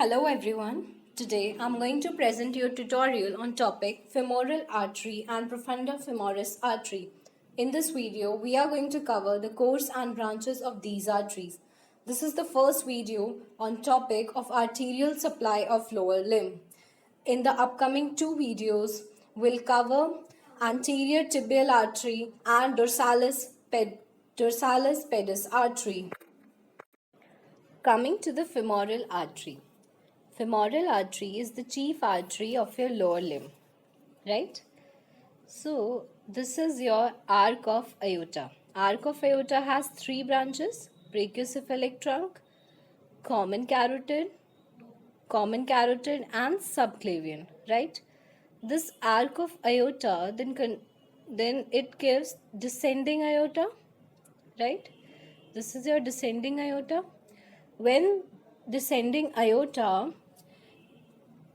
Hello everyone. Today I'm going to present you a tutorial on topic femoral artery and profunda femoris artery. In this video, we are going to cover the course and branches of these arteries. This is the first video on topic of arterial supply of lower limb. In the upcoming two videos, we'll cover anterior tibial artery and dorsalis pedis artery. Coming to the femoral artery. Femoral artery is the chief artery of your lower limb, right? So, this is your arc of aorta. Arc of aorta has three branches: brachiocephalic trunk, common carotid, and subclavian, right? This arc of aorta then it gives descending aorta, right? This is your descending aorta. When descending aorta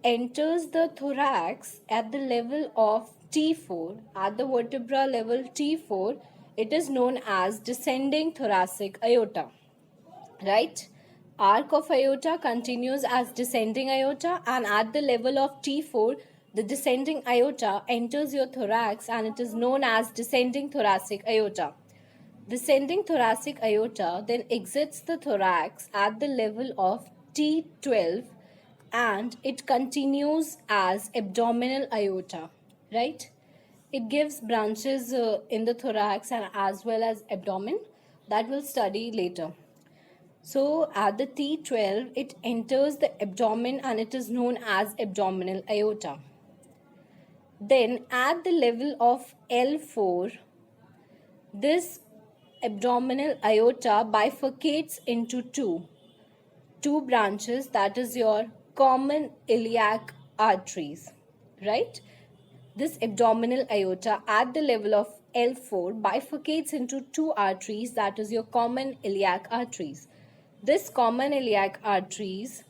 enters the thorax at the level of T4, at the vertebra level T4, it is known as descending thoracic aorta, right? Arc of aorta continues as descending aorta, and at the level of T4, the descending aorta enters your thorax and it is known as descending thoracic aorta. Descending thoracic aorta then exits the thorax at the level of T12 and it continues as abdominal aorta, right? It gives branches in the thorax and as well as abdomen that we'll study later. So at the T12, it enters the abdomen and it is known as abdominal aorta. Then at the level of L4, this abdominal aorta bifurcates into two branches, that is your common iliac arteries, right? This abdominal aorta at the level of L4 bifurcates into two arteries, that is your common iliac arteries. This common iliac arteries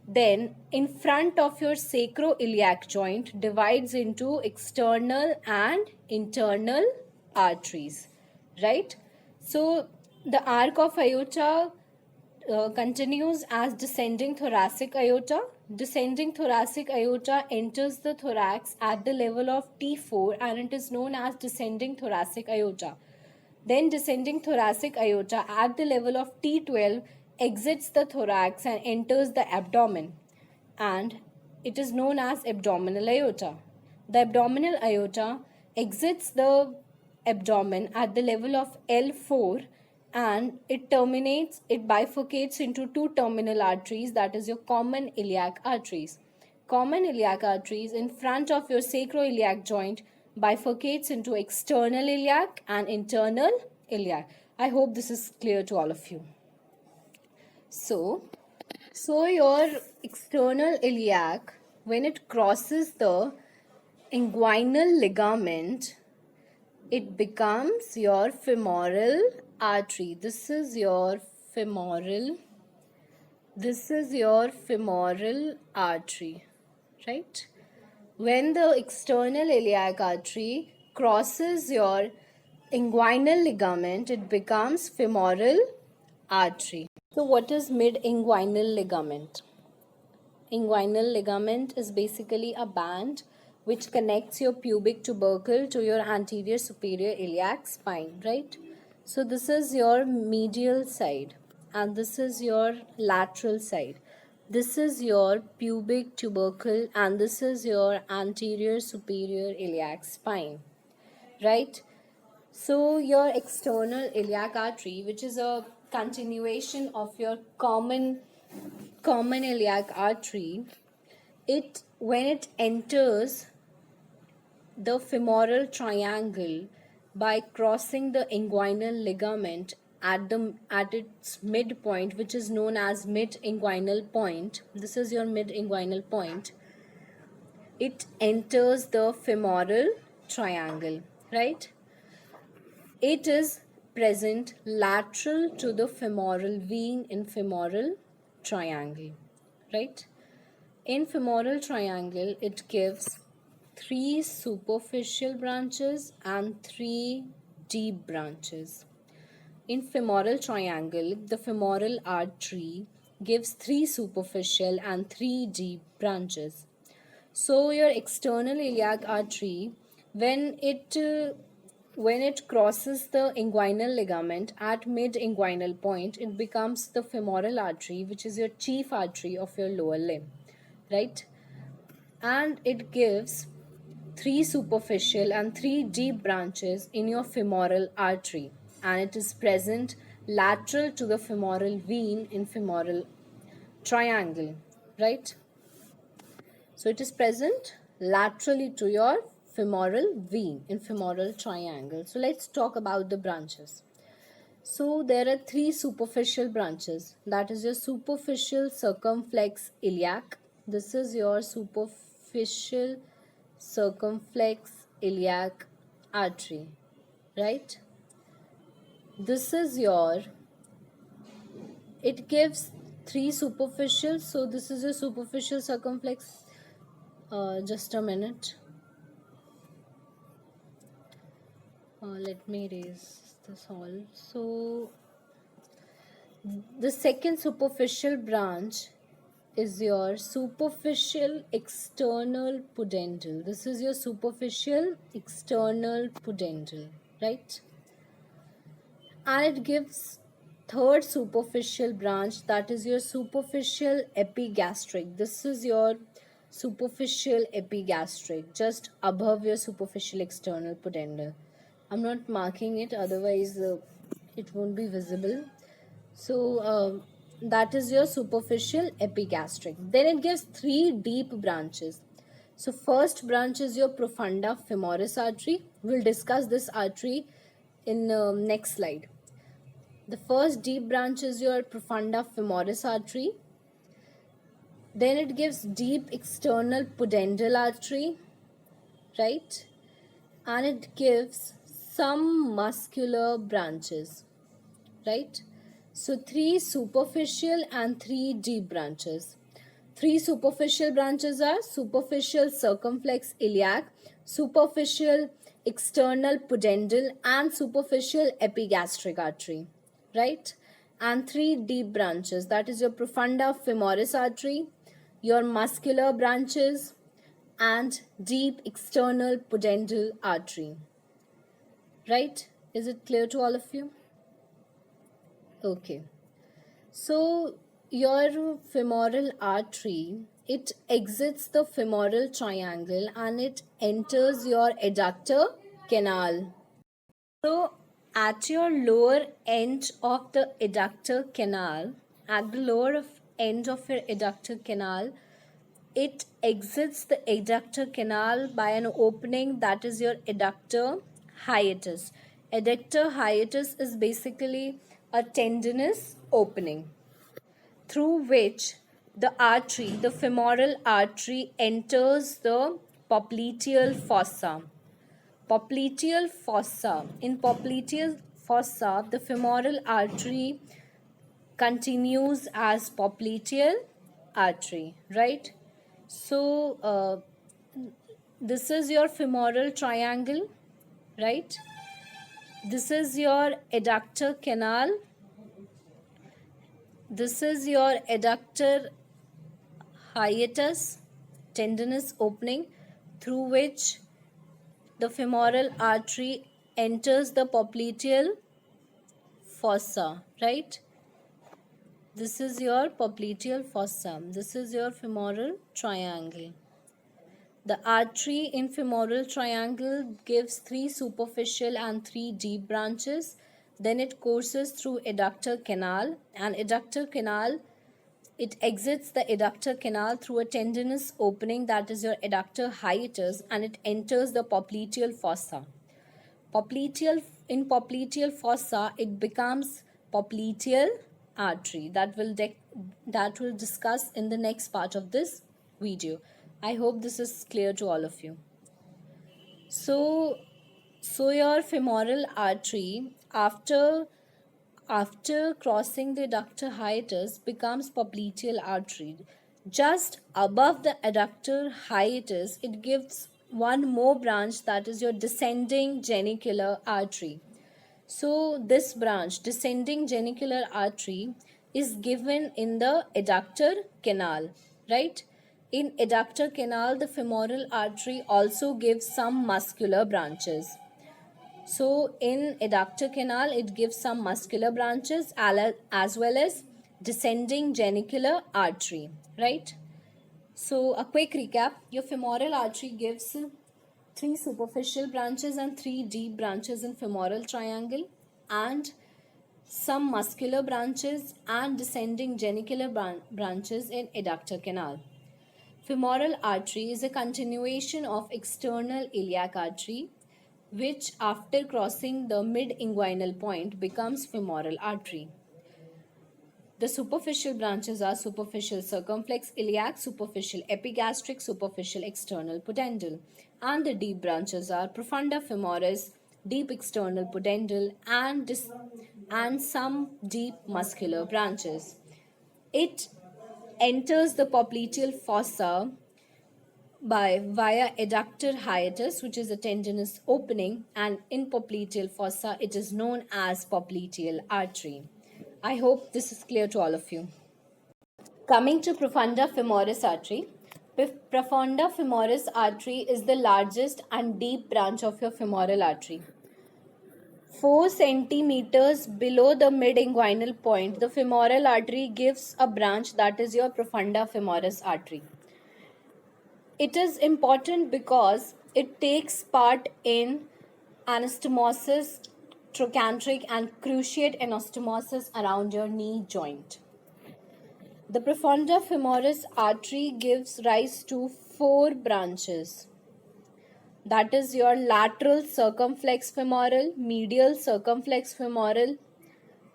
then in front of your sacroiliac joint divides into external and internal arteries, right? So the arc of aorta continues as descending thoracic aorta. Descending thoracic aorta enters the thorax at the level of T4 and it is known as descending thoracic aorta. Then descending thoracic aorta at the level of T12 exits the thorax and enters the abdomen and it is known as abdominal aorta. The abdominal aorta exits the abdomen at the level of L4 and it bifurcates into two terminal arteries, that is your common iliac arteries. Common iliac arteries in front of your sacroiliac joint bifurcates into external iliac and internal iliac. I hope this is clear to all of you. So your external iliac, when it crosses the inguinal ligament, it becomes your femoral artery. This is your femoral artery, right? When the external iliac artery crosses your inguinal ligament, it becomes femoral artery. So what is mid-inguinal ligament? Inguinal ligament is basically a band which connects your pubic tubercle to your anterior superior iliac spine, right? So this is your medial side and this is your lateral side. This is your pubic tubercle and this is your anterior superior iliac spine, right? So your external iliac artery, which is a continuation of your common iliac artery, when it enters the femoral triangle by crossing the inguinal ligament at its midpoint, which is known as mid-inguinal point. This is your mid-inguinal point. It enters the femoral triangle, right? It is present lateral to the femoral vein in femoral triangle, right? In femoral triangle, it gives 3 superficial branches and 3 deep branches. In femoral triangle, the femoral artery gives 3 superficial and 3 deep branches. So your external iliac artery, when it crosses the inguinal ligament at mid-inguinal point, it becomes the femoral artery, which is your chief artery of your lower limb, right? And it gives 3 superficial and 3 deep branches in your femoral artery, and it is present lateral to the femoral vein in femoral triangle, right? So it is present laterally to your femoral vein in femoral triangle. So let's talk about the branches. So there are 3 superficial branches. That is your superficial circumflex iliac. This is your superficial circumflex iliac artery, right? This is your, it gives 3 superficial. So this is your superficial circumflex. Just a minute. Let me erase this all. So the second superficial branch is your superficial external pudendal. This is your superficial external pudendal, right? And it gives third superficial branch, that is your superficial epigastric. This is your superficial epigastric, just above your superficial external pudendal. I'm not marking it, otherwise it won't be visible. So that is your superficial epigastric. Then it gives 3 deep branches. So first branch is your profunda femoris artery. We'll discuss this artery in next slide. The first deep branch is your profunda femoris artery. Then it gives deep external pudendal artery, right? And it gives some muscular branches, right? So 3 superficial and 3 deep branches. 3 superficial branches are superficial circumflex iliac, superficial external pudendal, and superficial epigastric artery, right? And 3 deep branches, that is your profunda femoris artery, your muscular branches, and deep external pudendal artery, right? Is it clear to all of you? Okay. So your femoral artery, it exits the femoral triangle and it enters your adductor canal. So at your lower end of the adductor canal, at the lower end of your adductor canal, it exits the adductor canal by an opening, that is your adductor hiatus. Adductor hiatus is basically a tendinous opening through which the artery, the femoral artery, enters the popliteal fossa. Popliteal fossa. In popliteal fossa, the femoral artery continues as popliteal artery, right? So this is your femoral triangle, right? This is your adductor canal. This is your adductor hiatus, tendinous opening through which the femoral artery enters the popliteal fossa, right? This is your popliteal fossa. This is your femoral triangle. The artery in femoral triangle gives 3 superficial and 3 deep branches. Then it courses through adductor canal, and adductor canal, it exits the adductor canal through a tendinous opening, that is your adductor hiatus, and it enters the popliteal fossa. In popliteal fossa, it becomes popliteal artery. That will discuss in the next part of this video. I hope this is clear to all of you. So your femoral artery, after crossing the adductor hiatus, becomes popliteal artery. Just above the adductor hiatus, it gives one more branch, that is your descending genicular artery. So this branch, descending genicular artery, is given in the adductor canal, right? In adductor canal, the femoral artery also gives some muscular branches. So in adductor canal, it gives some muscular branches as well as descending genicular artery, right? So a quick recap, your femoral artery gives 3 superficial branches and 3 deep branches in femoral triangle, and some muscular branches and descending genicular branches in adductor canal. Femoral artery is a continuation of external iliac artery, which after crossing the mid-inguinal point becomes femoral artery. The superficial branches are superficial circumflex iliac, superficial epigastric, superficial external pudendal, and the deep branches are profunda femoris, deep external pudendal, and some deep muscular branches. It enters the popliteal fossa via adductor hiatus, which is a tendinous opening, and in popliteal fossa it is known as popliteal artery. I hope this is clear to all of you. Coming to profunda femoris artery. Profunda femoris artery is the largest and deep branch of your femoral artery. 4 centimeters below the mid-inguinal point, the femoral artery gives a branch that is your profunda femoris artery. It is important because it takes part in anastomosis, trochanteric and cruciate anastomosis around your knee joint. The profunda femoris artery gives rise to 4 branches. That is your lateral circumflex femoral, medial circumflex femoral,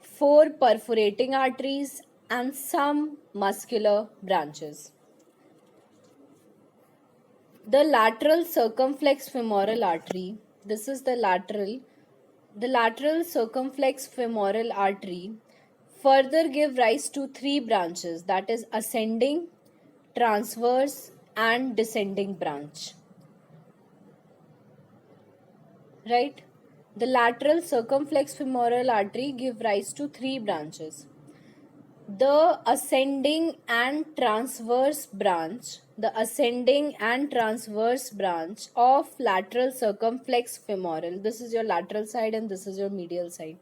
4 perforating arteries, and some muscular branches. The lateral circumflex femoral artery, this is the lateral circumflex femoral artery further give rise to 3 branches, that is ascending, transverse and descending branch. Right? The lateral circumflex femoral artery give rise to 3 branches. The ascending and transverse branch, of lateral circumflex femoral, this is your lateral side and this is your medial side.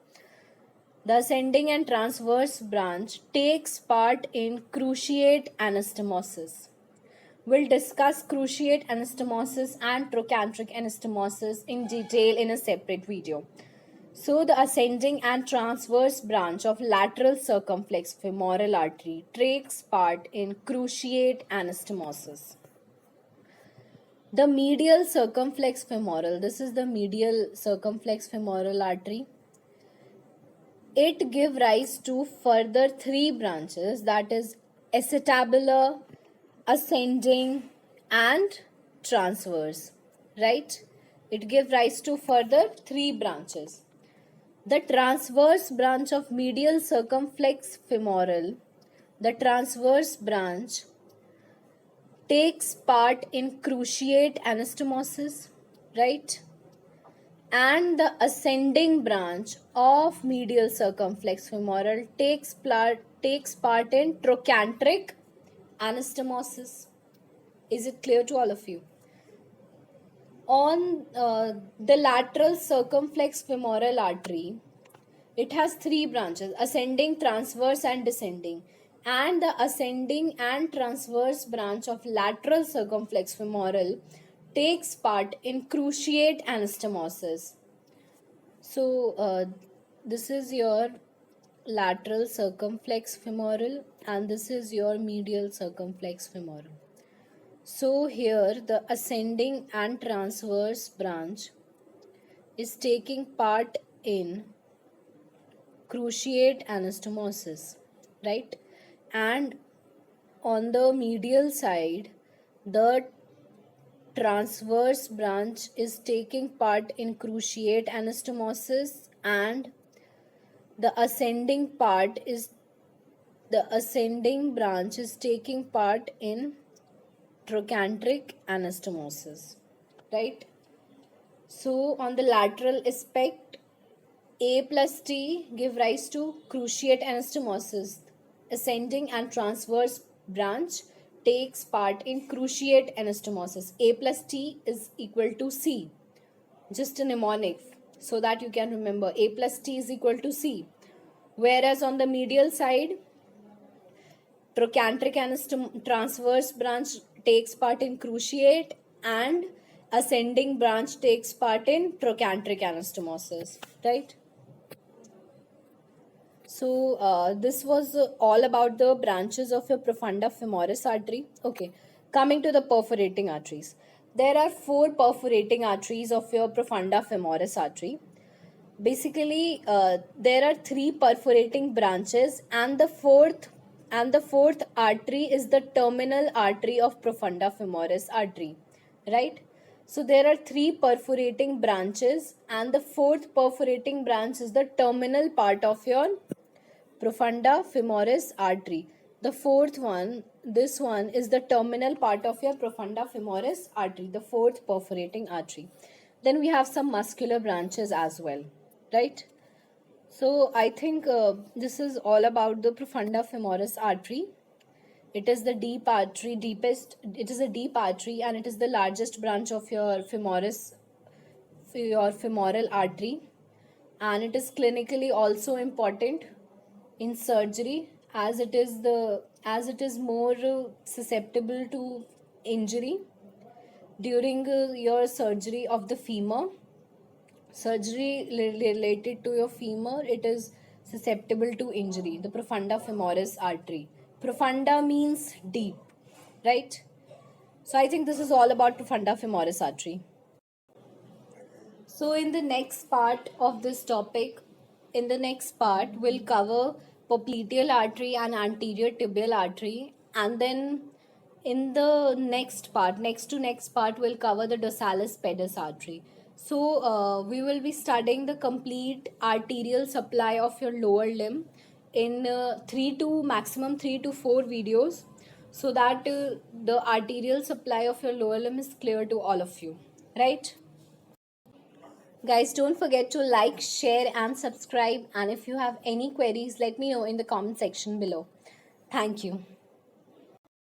The ascending and transverse branch takes part in cruciate anastomosis. We'll discuss cruciate anastomosis and trochanteric anastomosis in detail in a separate video. So the ascending and transverse branch of lateral circumflex femoral artery takes part in cruciate anastomosis. The medial circumflex femoral, this is the medial circumflex femoral artery. It gives rise to further 3 branches, that is acetabular, ascending and transverse, right? It gives rise to further 3 branches. The transverse branch of medial circumflex femoral, the transverse branch takes part in cruciate anastomosis, right? And the ascending branch of medial circumflex femoral takes part in trochanteric anastomosis. Is it clear to all of you? On the lateral circumflex femoral artery, it has 3 branches, ascending, transverse and descending. And the ascending and transverse branch of lateral circumflex femoral takes part in cruciate anastomosis. So this is your lateral circumflex femoral and this is your medial circumflex femoral. So here the ascending and transverse branch is taking part in cruciate anastomosis, right? And on the medial side, the transverse branch is taking part in cruciate anastomosis and the ascending branch is taking part in trochanteric anastomosis, right? So on the lateral aspect, A plus T give rise to cruciate anastomosis. ascending and transverse branch takes part in cruciate anastomosis. A plus T is equal to C. Just a mnemonic so that you can remember. A plus T is equal to C. Whereas on the medial side, trochanteric transverse branch takes part in cruciate and ascending branch takes part in trochanteric anastomosis, right? So this was all about the branches of your profunda femoris artery. Okay, coming to the perforating arteries. There are four perforating arteries of your profunda femoris artery. Basically, there are three perforating branches, and the fourth artery is the terminal artery of profunda femoris artery, right? So there are three perforating branches, and the fourth perforating branch is the terminal part of your profunda femoris artery. The fourth one, this one is the terminal part of your profunda femoris artery, the fourth perforating artery. Then we have some muscular branches as well, right? So I think this is all about the profunda femoris artery. It is the deep artery, it is a deep artery, and it is the largest branch of your femoral artery, and it is clinically also important in surgery, as it is more susceptible to injury during your surgery of the femur. Surgery related to your femur, it is susceptible to injury, the profunda femoris artery. Profunda means deep, right? So I think this is all about profunda femoris artery. So in the next part of this topic, in the next part, we'll cover popliteal artery and anterior tibial artery, and then in the next part, we'll cover the dorsalis pedis artery. So we will be studying the complete arterial supply of your lower limb in maximum 3 to 4 videos, so that the arterial supply of your lower limb is clear to all of you, right? Guys, don't forget to like, share, and subscribe. And if you have any queries, let me know in the comment section below. Thank you.